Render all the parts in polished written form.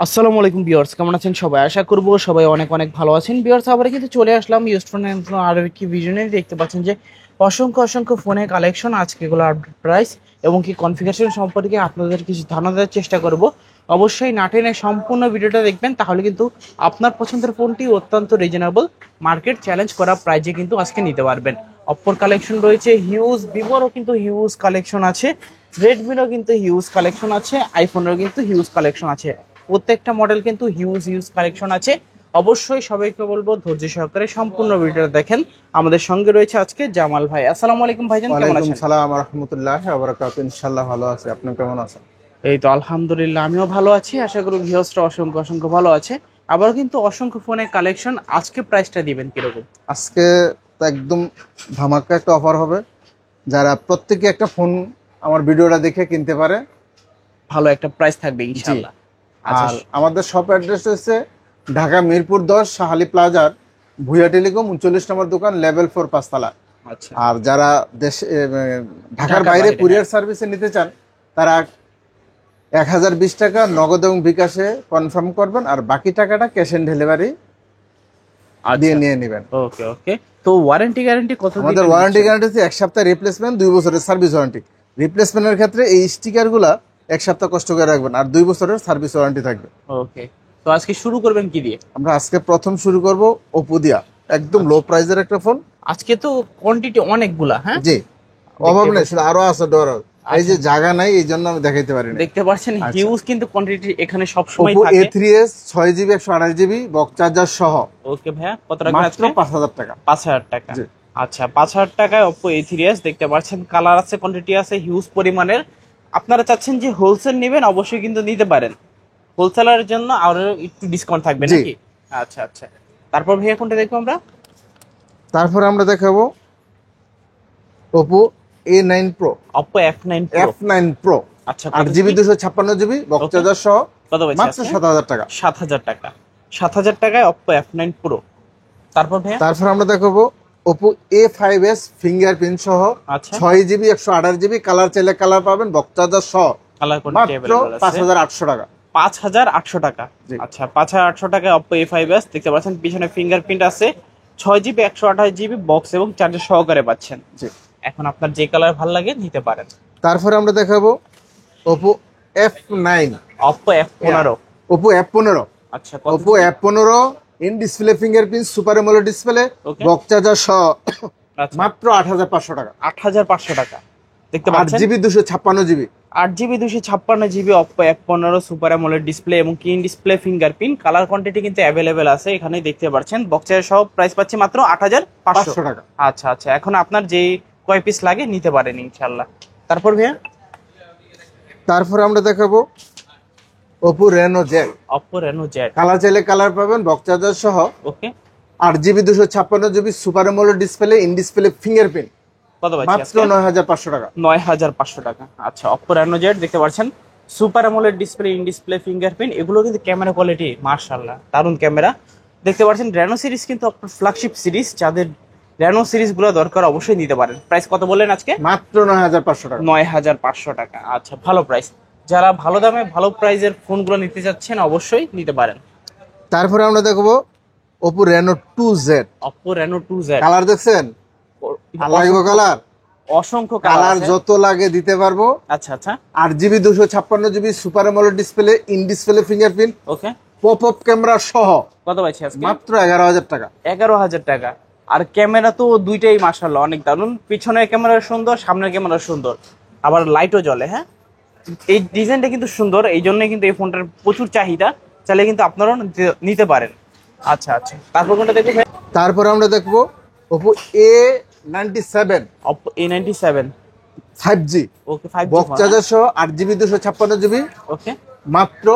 আসসালামু আলাইকুম ভিউয়ার্স, কেমন আছেন সবাই? আশা করব সবাই অনেক অনেক ভালো আছেন। ভিউয়ার্স, আবার কিন্তু চলে আসলাম ইউজড ফোন আরো কি ভিডিওনে। দেখতে পাচ্ছেন যে অসংখ্য অসংখ্য ফোনের কালেকশন, আজকে এগুলো আপডেট প্রাইস এবং কি কনফিগারেশন সম্পর্কে আপনাদের কিছু ধারণা দেওয়ার চেষ্টা করব। অবশ্যই না টেনে সম্পূর্ণ ভিডিওটা দেখবেন, তাহলে কিন্তু আপনার পছন্দের ফোনটি অত্যন্ত রিজনেবল মার্কেট চ্যালেঞ্জ করা প্রাইজে কিন্তু আজকে নিতে পারবেন। অপ্পোর কালেকশন রয়েছে হিউজ, ভিভোরও কিন্তু হিউজ কালেকশন আছে, রেডমিরও কিন্তু হিউজ কালেকশন আছে, আইফোনেরও কিন্তু হিউজ কালেকশন আছে। প্রত্যেকটা মডেল কিন্তু হিউজ হিউজ কালেকশন আছে। অবশ্যই সবাইকে বলবো ধৈর্য সহকারে সম্পূর্ণ ভিডিওটা দেখেন। আমাদের সঙ্গে রয়েছে আজকে জামাল ভাই। আসসালামু আলাইকুম ভাইজান, কেমন ওয়ালাইকুম আছেন? সালাম রাহমাতুল্লাহি ওয়া বারাকাতুহু। ইনশাআল্লাহ ভালো আছি, আপনি কেমন আছেন? এই তো আলহামদুলিল্লাহ, আমিও ভালো আছি। আশা করি ভিউয়ার্সরা অসংখ্য অসংখ্য ভালো আছে। আবার কিন্তু অসংখ্য ফোনের কালেকশন। আজকে প্রাইসটা দিবেন কিরকম? আজকে তো একদম ধামাকা একটা অফার হবে, যারা প্রত্যেকে একটা ফোন আমার ভিডিওটা দেখে কিনতে পারে। ভালো একটা প্রাইস থাকবে জি। ইনশাআল্লাহ। আচ্ছা, আর আমাদের শপ অ্যাড্রেস হচ্ছে ঢাকা মিরপুর 10 শাহালি প্লাজার ভুয়া টেলিকম 39 নম্বর দোকান, লেভেল 4 পাঁচতলা। আচ্ছা। আর যারা দেশে ঢাকার ঢাকার বাইরে বাইরে, কুরিয়ার সার্ভিসে নিতে চান, তারা 1020 টাকা নগদ এবং বিকাশে কনফার্ম করবেন, আর বাকি টাকাটা ক্যাশ অন ডেলিভারি দিয়ে আচ্ছা, নিয়ে নেবেন। ওকে ওকে। তো ওয়ারেন্টি গ্যারান্টি কত দিন? আমাদের ওয়ারেন্টি গ্যারান্টি হচ্ছে 1 সপ্তাহ রিপ্লেসমেন্ট, 2 বছরের সার্ভিস ওয়ারেন্টি। রিপ্লেসমেন্টের ক্ষেত্রে এই স্টিকারগুলা 1 সপ্তাহ কষ্ট করে রাখবেন, আর 2 বছরের সার্ভিস ওয়ারেন্টি থাকবে। ওকে। তো আজকে শুরু করবেন কি দিয়ে? আমরা আজকে প্রথম শুরু করব ওপো দিয়া, একদম লো প্রাইজের একটা ফোন। আজকে তো কোয়ান্টিটি অনেকগুলা, হ্যাঁ? জি, অভাব নেই, শুধু আরো আছে ডর। এই যে আচ্ছা। জায়গা নাই, এই জন্য আমি দেখাইতে পারি না। দেখতে পাচ্ছেন আচ্ছা। হিউজ কিন্তু কোয়ান্টিটি এখানে সব সময় ওপো থাকে। A3s 6GB 128GB box charger সহ ওকে ভাইয়া, কত টাকা মাত্র আজকে? 5000 টাকা। 5000 টাকা। জি। আচ্ছা, 5000 টাকায় Oppo A3s দেখতে পাচ্ছেন। কালার আছে, কোয়ান্টিটি আছে হিউজ পরিমাণের। আপনারা চাচ্ছেন যে হোলসেল নেবেন, অবশ্যই কিন্তু নিতে পারেন। হোলসেলারের জন্য আরো একটু ডিসকাউন্ট থাকবে জি। নাকি? আচ্ছা আচ্ছা। তারপর ভাইয়া কোনটা দেখবো আমরা? তারপরে আমরা দেখাবো Oppo A9 Pro, Oppo F9 Pro। F9 Pro আচ্ছা, 8GB 256GB box Okay. Charger সহ কত পাইছে মাত্র আজকে? 7000 টাকা। 7000 টাকা। 7000 টাকায় Oppo F9 Pro। তারপর ভাইয়া? তারপর আমরা দেখাবো ওপো A5s ফিঙ্গারপ্রিন্ট সহ আচ্ছা। 6GB 128GB, কালার চাইলে কালার পাবেন, বক্স চার্জার সহ কালার কোয়ান্টিটি মাত্র अवेलेबल আছে 5800 টাকা। 5800 টাকা। জি। আচ্ছা, 5800 টাকায় Oppo A5s দেখতে পাচ্ছেন। পিছনে ফিঙ্গারপ্রিন্ট আছে, 6GB 128GB বক্স এবং চার্জার সহকারে পাচ্ছেন। জি। এখন আপনার যে কালার ভালো লাগে নিতে পারেন। তারপরে আমরা দেখাবো Oppo F9, Oppo F15। Oppo F15, আচ্ছা, কত? Oppo F15 in display fingerprint super AMOLED display Okay. Box charger সহ আচ্ছা, মাত্র 8500 টাকা। 8500 টাকা দেখতে পাচ্ছেন। 8GB 256GB 8GB 256GB Oppo F15 super AMOLED display এবং কিন ডিসপ্লে ফিঙ্গারপ্রিন্ট। কালার কোয়ান্টিটি কিন্তু অ্যাভেলেবেল আছে, এখানেই দেখতে পাচ্ছেন। বক্সের সব প্রাইস পাচ্ছি মাত্র 8500 500 টাকা। আচ্ছা আচ্ছা, এখন আপনার যেই কয় পিস লাগে নিতে পারেন ইনশাল্লাহ। তারপর ভাইয়া? তারপরে আমরা দেখাবো Oppo Reno Z, Oppo Reno Z। Colour চাইলে কালার পাবেন, বক্স চার্জার সহ okay. 8GB 256GB super AMOLED display in display fingerprint কত পাচ্ছি মাত্র আজকে? 9500 টাকা। 9500 টাকা। আচ্ছা, Oppo Reno Z দেখতে পাচ্ছেন। Super AMOLED display, in display fingerprint, এগুলো কিন্তু ক্যামেরা কোয়ালিটি মাশাআল্লাহ দারুণ ক্যামেরা দেখতে পাচ্ছেন। রেনো সিরিজ কিন্তু আপনার ফ্ল্যাগশিপ সিরিজ, যাদের রেনো সিরিজগুলো দরকার অবশ্যই নিতে পারেন। প্রাইস কত বললেন আজকে? মাত্র 9500 টাকা। 9500 টাকা। আচ্ছা, ভালো প্রাইস। যারা ভালো দামে ভালো প্রাইজের ফোনগুলো নিতে চাচ্ছেন অবশ্যই নিতে পারেন। তারপরে আমরা দেখবো Oppo Reno 2Z, Oppo Reno 2Z। Colour দেখছেন? লাগবে কালার, অসংখ্য কালার কালার যত লাগে দিতে পারবো। আচ্ছা আচ্ছা, 8GB 256GB super AMOLED display in display fingerprint okay. Pop up camera সহ কত পাইছি আজকে? মাত্র 11000 টাকা। 11000 টাকা। আর ক্যামেরা তো দুইটাই মাশাআল্লাহ অনেক দারুণ। পিছনের ক্যামেরা সুন্দর, সামনের ক্যামেরা সুন্দর, আবার লাইটও জ্বলে। হ্যাঁ, এই ডিজাইনটা কিন্তু সুন্দর, এই জন্য কিন্তু এই ফোনটার প্রচুর চাহিদা। চাইলে কিন্তু আপনারাও নিতে পারেন। আচ্ছা আচ্ছা, তারপর কোনটা দেখবো ভাই? তারপর আমরা দেখবো Oppo A97 Oppo A97। 5G ওকে, 5G বক্স চার্জার সহ 8GB 256GB ওকে। মাত্র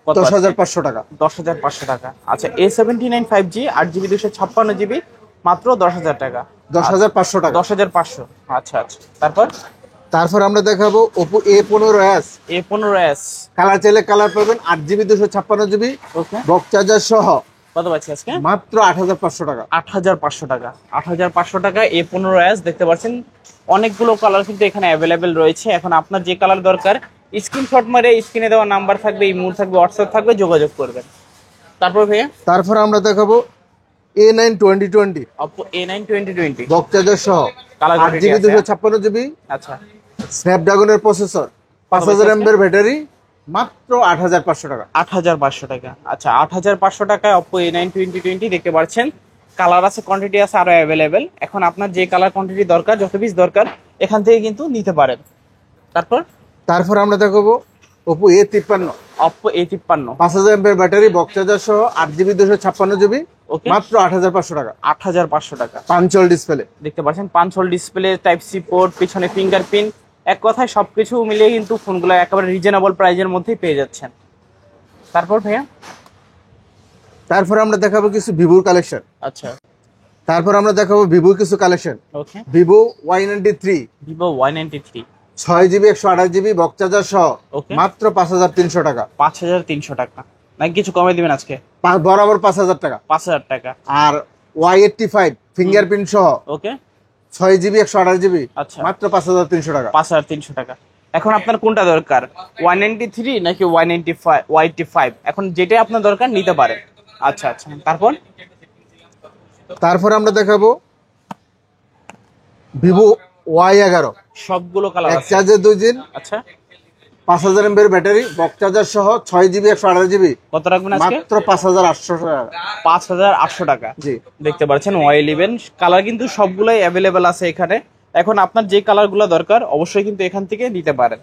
কত 10500 টাকা। 10500 টাকা। আচ্ছা, A79 5G 8GB 256GB মাত্র 10000 টাকা। 10500 টাকা। 10500। আচ্ছা আচ্ছা, তারপর তারপর আমরা দেখাবো ওপো A15s, A15s। কালার চাইলে কালার পাবেন, 8GB 256GB ওকে। বক্স চার্জার সহ কত পাচ্ছি আজকে? মাত্র 8500 টাকা। 8500 টাকা। 8500 টাকা A15s দেখতে পাচ্ছেন। অনেকগুলো কালার কিন্তু এখানে অ্যাভেলেবেল রয়েছে। এখন আপনার যে কালার দরকার স্ক্রিনশট মারে স্ক্রিনে দেওয়া নাম্বার থাকবে, ইমো থাকবে, হোয়াটসঅ্যাপ থাকবে, যোগাযোগ করবেন। তারপর ভাইয়া তারপর আমরা দেখাবো A9 2020 Oppo A9 2020 box charger সহ, কালার 8GB 256GB, আচ্ছা স্ন্যাপড্রাগনের প্রসেসর, 5000 mAh ব্যাটারি, মাত্র 8500 টাকা। 8500 টাকা। আচ্ছা 8500 টাকায় Oppo A9 2020 দেখতে পাচ্ছেন। কালার আছে, কোয়ান্টিটি আছে আরো অ্যাভেলেবেল। এখন আপনার যে কালার কোয়ান্টিটি দরকার, যত পিস দরকার এখান থেকে কিন্তু নিতে পারেন। তারপর আমরা দেখাবো Oppo A53 Oppo A53 5000 mAh battery, box charger সহ, 8GB 256GB, ওকে মাত্র 8500 টাকা। 8500 টাকা। পাঞ্চল ডিসপ্লে দেখতে পাচ্ছেন 5 hole display, type C port, পিছনে ফিঙ্গারপ্রিন্ট, এক কথায় সবকিছু মিলিয়ে কিন্তু ফোনগুলো একেবারে রিজনেবল প্রাইজের মধ্যেই পেয়ে যাচ্ছেন। তারপর ভাইয়া তারপর আমরা দেখাবো কিছু ভিভোর কালেকশন। আচ্ছা তারপর আমরা দেখাবো ভিভোর কিছু কালেকশন। ওকে Vivo Y93 Vivo Y93 6GB 128GB box charger সহ, ওকে মাত্র 5300 টাকা। 5300 টাকা, নাকি কিছু কমে দিবেন আজকে? বরাবর 5000 টাকা। 5000 টাকা। আর Y85 ফিঙ্গারপ্রিন্ট সহ, ওকে 6GB 128GB, আচ্ছা মাত্র 5300 টাকা। 5300 টাকা। এখন আপনার কোনটা দরকার, Y93 নাকি Y85? এখন যেটাই আপনার দরকার নিতে পারেন। আচ্ছা আচ্ছা তারপর আমরা দেখাবো ভিভো Y11 সবগুলো কালার এক আছে। চার্জে 2 দিন, আচ্ছা 5000 mAh ব্যাটারি, বক্স চার্জার সহ, 6GB 128GB, কত রাখবেন আজকে? মাত্র 5800 টাকা। 5800 টাকা। জি দেখতে পাচ্ছেন Y11 কালার কিন্তু সবগুলাই অ্যাভেলেবেল আছে এখানে। এখন আপনার যে কালারগুলো দরকার অবশ্যই কিন্তু এখান থেকে নিতে পারেন।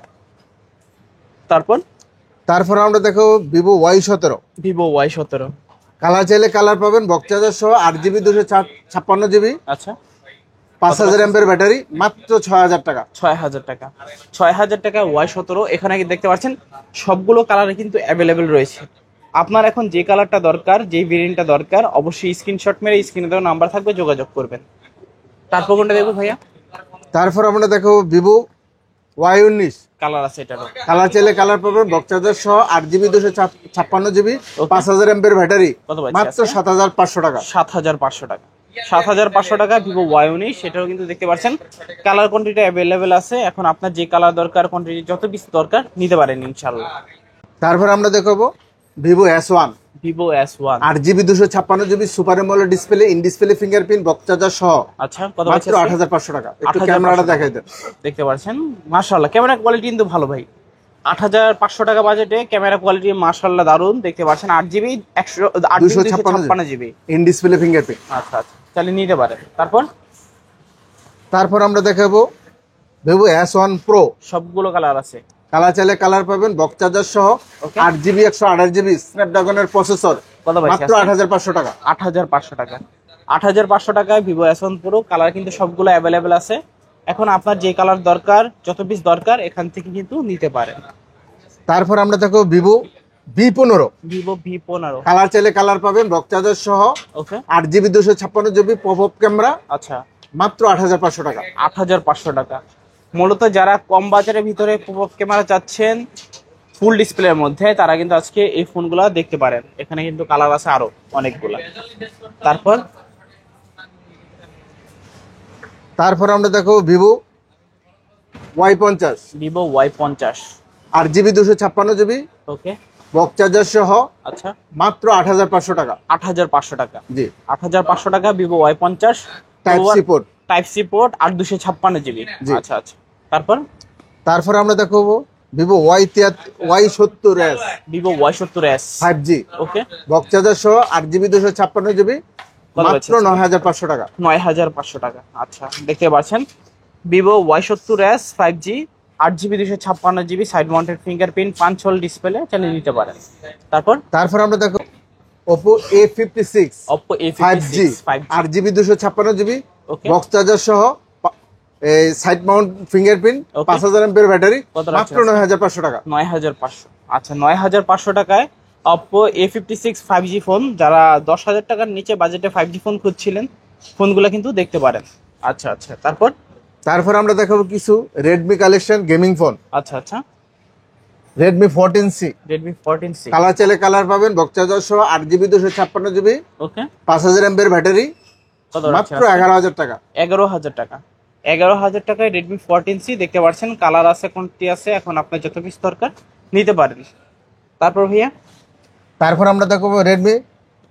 তারপর আমরা দেখাবো Vivo Y17 Vivo Y17 colour চাইলে কালার পাবেন, বক্স চার্জার সহ, 8GB 256GB, আচ্ছা 5000 mAh ব্যাটারি, মাত্র 6000 টাকা। 6000 টাকা। 6000 টাকা Y17। এখানে কি দেখতে পাচ্ছেন সবগুলো কালারে কিন্তু অ্যাভেলেবেল রয়েছে। আপনার এখন যে কালারটা দরকার, যে ভেরিয়েন্টটা দরকার, অবশ্যই স্ক্রিনশট মেরে স্ক্রিনে দেওয়া নাম্বার থাকবে, যোগাযোগ করবেন। তারপর কোনটা দেখবো ভাইয়া? তারপর আমরা দেখাবো ভিভো Y19 কালার আছে এটারও। কালার চাইলে কালার পাবেন, বক্স চার্জার সহ, 8GB 256GB, 5000 mAh ব্যাটারি, কত পাচ্ছি মাত্র আজকে? 7500 টাকা। 7500 টাকা। 7500 টাকা ভিভো Y19, সেটাও কিন্তু দেখতে পাচ্ছেন কালার কোয়ান্টিটি অ্যাভেলেবেল আছে। এখন আপনার যে কালার দরকার, কোয়ান্টিটি যত পিস দরকার নিতে পারেন ইনশাআল্লাহ। তারপর আমরা দেখাবো Vivo S1 Vivo S1 8GB 256GB super AMOLED display, in display fingerprint, box charger সহ, আচ্ছা কত মাত্র 8500 টাকা। একটু 8500 ক্যামেরাটা দেখাই দেন। দেখতে পাচ্ছেন মাশাআল্লাহ ক্যামেরা কোয়ালিটি কিন্তু ভালো ভাই। 8500 টাকা বাজেটে ক্যামেরা কোয়ালিটি মাশাআল্লাহ দারুন। দেখতে পাচ্ছেন 8GB 256GB in display fingerprint. আচ্ছা আচ্ছা তাহলে নিতে পারেন। তারপর আমরা দেখাবো ভিভো S1 Pro সবগুলো কালার আছে। কালার চাইলে কালার পাবেন, বক্স চার্জার সহ, Okay. 8GB 128GB স্ন্যাপড্রাগনের প্রসেসর, কত পাচ্ছি মাত্র আজকে? 8500 টাকা। 8500 টাকা। 8500 টাকায় ভিভো S1 Pro কালার কিন্তু সবগুলো অ্যাভেলেবেল আছে। এখন আপনার যে কালার দরকার, যত পিস দরকার এখান থেকে কিন্তু নিতে পারেন। তারপর আমরা দেখো Vivo V15 Vivo V15 colour চাইলে কালার পাবেন, বক্স চার্জার সহ, okay 8GB 256GB pop up camera, আচ্ছা মাত্র 8500 টাকা। 8500 টাকা। মূলত যারা কম বাজারের ভিতরে পপ ক্যামেরা চাচ্ছেন ফুল ডিসপ্লের মধ্যে, তারা কিন্তু আজকে এই ফোনগুলো দেখতে পারেন। এখানে কিন্তু কালার আছে আরো অনেকগুলা। তারপর আমরা দেখো Vivo Y50 Vivo Y50 8GB 256GB ওকে বক্স চার্জার সহ, আচ্ছা মাত্র 8500 টাকা। 8500 টাকা। জি 8500 টাকা Vivo Y50 type C port. Type C port 8 256GB। জি। আচ্ছা আচ্ছা তারপর আমরা দেখাবো Vivo Y70s Vivo Y70s 5G okay box charger সহ, 8GB 256GB, কত মাত্র পাচ্ছি? 9500 টাকা। 9500 টাকা। আচ্ছা দেখতে পাচ্ছেন Vivo Y70s 5G 8GB 256GB side mounted fingerprint, 5 hole display, চালিয়ে নিতে পারেন। তারপর আমরা দেখো Oppo A56 Oppo 5G A56 5G 8GB 256GB ওকে বক্স চার্জার সহ, এই side Mount fingerprint, Okay. 5000 mAh battery, কত রাখছেন মাত্র 9500 টাকা। 9500। আচ্ছা 9500 টাকায় Oppo A56 5G ফোন, যারা 10,000 টাকার নিচে বাজেটে 5G ফোন খুঁজছিলেন, ফোনগুলো কিন্তু দেখতে পারেন। আচ্ছা আচ্ছা তারপর আমরা দেখাবো কিছু Redmi কালেকশন গেমিং ফোন। আচ্ছা Redmi 14C Redmi 14C colour চাইলে কালার পাবেন, বক্স চার্জার সহ, 8GB 256GB ওকে 5000 mAh ব্যাটারি, কত মাত্র 11000 টাকা। 11000 টাকা। 11,000 টাকায় রেডমি 14C দেখতে পাচ্ছেন। কালার আছে, কোনটি আছে, এখন আপনার যত পিস দরকার নিতে পারেন। তারপর ভাইয়া তারপর আমরা দেখবো রেডমি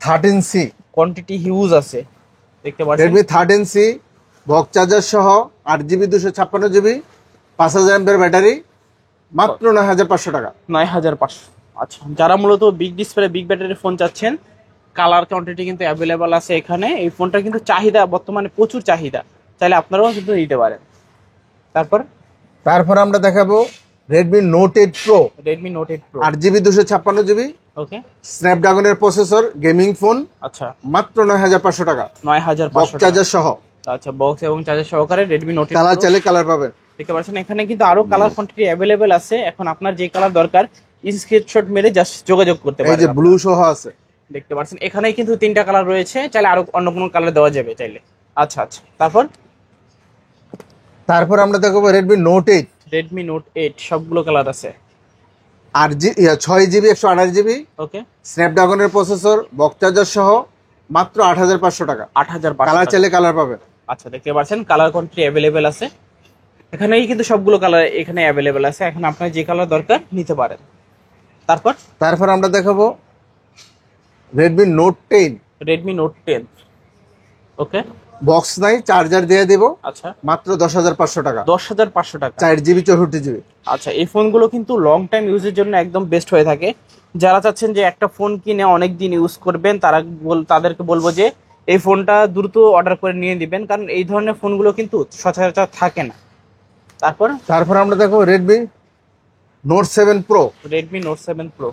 13C। কোয়ান্টিটি হিউজ আছে দেখতে পাচ্ছেন। রেডমি 13C বক্স চার্জার সহ 8GB 256GB 5000 mAh ব্যাটারি, মাত্র 9500 টাকা। 9,500। আচ্ছা, যারা মূলত big display big battery phone চাচ্ছেন, কালার কোয়ান্টিটি কিন্তু অ্যাভেলেবল আছে এখানে। এই ফোনটা কিন্তু চাহিদা বর্তমানে প্রচুর চাহিদা, চাইলে আপনারাও কিন্তু নিতে পারেন। তারপর আমরা দেখাবো Redmi note 8 pro. Redmi note 8 pro 8GB 256GB, ওকে, স্ন্যাপড্রাগনের প্রসেসর, গেমিং ফোন, আচ্ছা, মাত্র 9500 টাকা। 9,500 বক্স চার্জার সহ। আচ্ছা, বক্স এবং চার্জার সহকারে রেডমি নোট 8 কালার প্রো চাইলে কালার পাবেন। দেখতে পাচ্ছেন। এখানে কিন্তু আরো কালার কোয়ান্টিটি অ্যাভেলেবল আছে। এখন আপনার যে কালার দরকার স্ক্রিনশট মেরে জাস্ট যোগাযোগ করতে এই পারেন। যে ব্লু সহ আছে দেখতে পাচ্ছেন এখানে কিন্তু 3টা কালার রয়েছে, চাইলে আরো অন্য কোনো কালার দেওয়া যাবে চাইলে। আচ্ছা আচ্ছা, তারপর আমরা দেখবো রেডমি নোট 8। রেডমি নোট 8 সবগুলো কালার আছে। 6GB 128GB, ওকে, স্ন্যাপড্রাগনের প্রসেসর, বক্স চার্জার সহ, মাত্র 8500 টাকা। 8,500 কালার চাইলে কালার পাবেন। আচ্ছা, দেখতে পাচ্ছেন কালার কোয়ান্টিটি অ্যাভেলেবেল আছে এখানেই, কিন্তু সবগুলো কালার এখানে অ্যাভেলেবেল আছে। এখন আপনার যে কালার দরকার নিতে পারেন। তারপর আমরা দেখাবো রেডমি নোট 10। রেডমি নোট 10, ওকে, বক্স নাই, চার্জার দিয়ে দেব, আচ্ছা, মাত্র 10,500 টাকা। 10,500 টাকা। 4GB 64GB। আচ্ছা, এই ফোনগুলো কিন্তু লং টাইম ইউজের জন্য একদম বেস্ট হয়ে থাকে। যারা চাচ্ছেন যে একটা ফোন কিনে অনেক দিন ইউজ করবেন, তাদেরকে বলবো যে এই ফোনটা দ্রুত অর্ডার করে নিয়ে দিবেন, কারণ এই ধরনের ফোনগুলো কিন্তু সচরাচর থাকে না। তারপর আমরা দেখো Redmi note 7 pro. Redmi note 7 pro,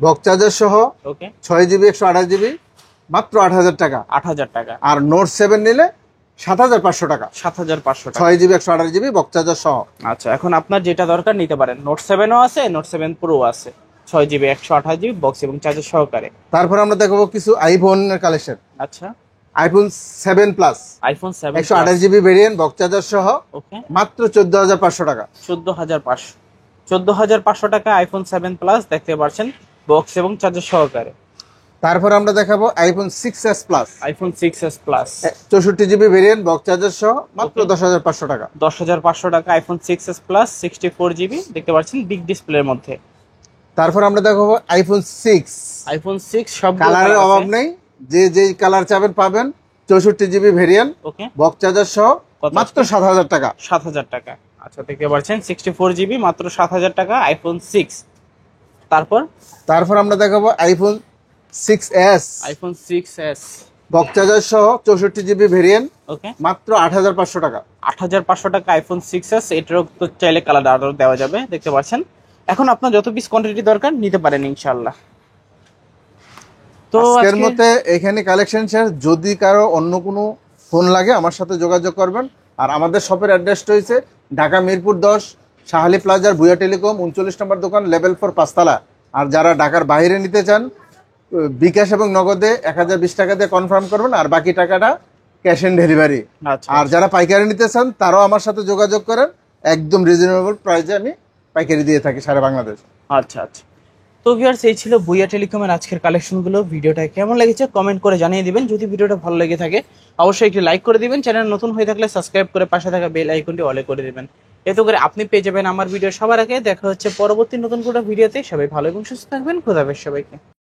box charger সহ, ওকে, 6GB 128GB, মাত্র 8,000 টাকা। 8,000 টাকা। আর নোট 7 নিলে 7,500 টাকা। 7,500 টাকা, 6GB 128GB, বক্স চার্জার সহ। আচ্ছা, এখন আপনার যেটা দরকার নিতে পারেন। নোট 7ও আছে, নোট 7 প্রো আছে, 6GB 128GB বক্স এবং চার্জার সহকারে। তারপর আমরা দেখবো কিছু আইফোনের কালেকশন। আচ্ছা, iPhone 7 plus, iPhone 7 128GB variant, box charger সহ, ওকে, মাত্র 14,500 টাকা। 14,500 টাকা আইফোন 7 প্লাস দেখতে পাচ্ছেন, বক্স এবং চার্জার সহকারে। তারপর আমরা দেখাবো iPhone 6s plus. IPhone 6s plus 64GB variant, box charger সহ, মাত্র 10,500 টাকা। 10,500 টাকা আইফোন 6s প্লাস 64GB দেখতে পাচ্ছেন বিগ ডিসপ্লের মধ্যে। তারপর আমরা দেখাবো আইফোন 6। আইফোন 6 সব কালারের অভাব নেই, যে যেই কালার চাবেন পাবেন। 64GB ভেরিয়েন্ট, ওকে, বক্স চার্জার সহ, মাত্র 7,000 টাকা। 7,000 টাকা। আচ্ছা, দেখতে পাচ্ছেন 64GB মাত্র 7,000 টাকা আইফোন 6। তারপর আমরা দেখাবো iPhone 6s। IPhone 6s, box charger সহ, 64GB ভেরিয়েন্ট, ওকে, মাত্র 8,500 টাকা। 8,500 টাকা আইফোন 6s। এটারও তো চাইলে কালার আরও দেওয়া যাবে দেখতে পাচ্ছেন। এখন আপনার যত পিস কোয়ান্টিটি দরকার নিতে পারেন ইনশাআল্লাহ। তো আজকের মতে এখানে কালেকশন শেষ। যদি কারো অন্য কোনো ফোন লাগে আমার সাথে যোগাযোগ করবেন। আর আমাদের শপের অ্যাড্রেসটা হয়েছে ঢাকা মিরপুর 10, শাহালি প্লাজার, ভুয়া টেলিকম, 39 নম্বর দোকান, লেভেল 4, 5 তলা। আর যারা ঢাকার বাইরে নিতে চান, বিকাশ এবং নগদে 1,020 টাকা দিয়ে কনফার্ম করবেন, আর বাকি টাকাটা ক্যাশ অন ডেলিভারি। আচ্ছা, আর যারা পাইকারি নিতে চান তারাও আমার সাথে যোগাযোগ করেন, একদম রিজনেবল প্রাইসে আমি পাইকারি দিয়ে থাকি সারা বাংলাদেশ। আচ্ছা আচ্ছা। তো ভিউয়ার্স, এই ছিল ভুয়া টেলিকমের আজকের কালেকশনগুলো। ভিডিওটা কেমন লেগেছে কমেন্ট করে জানিয়ে দিবেন। যদি ভিডিওটা ভালো লেগে থাকে অবশ্যই একটি লাইক করে দিবেন। চ্যানেল নতুন হয়ে থাকলে সাবস্ক্রাইব করে পাশে থাকা বেল আইকনটি অলে করে দিবেন। এতে করে আপনি পেয়ে যাবেন আমার ভিডিও সবার আগে। দেখা হচ্ছে পরবর্তী নতুন কোনো ভিডিওতে। সবাই ভালো এবং সুস্থ থাকবেন। খোদা হাফেজ সবাইকে।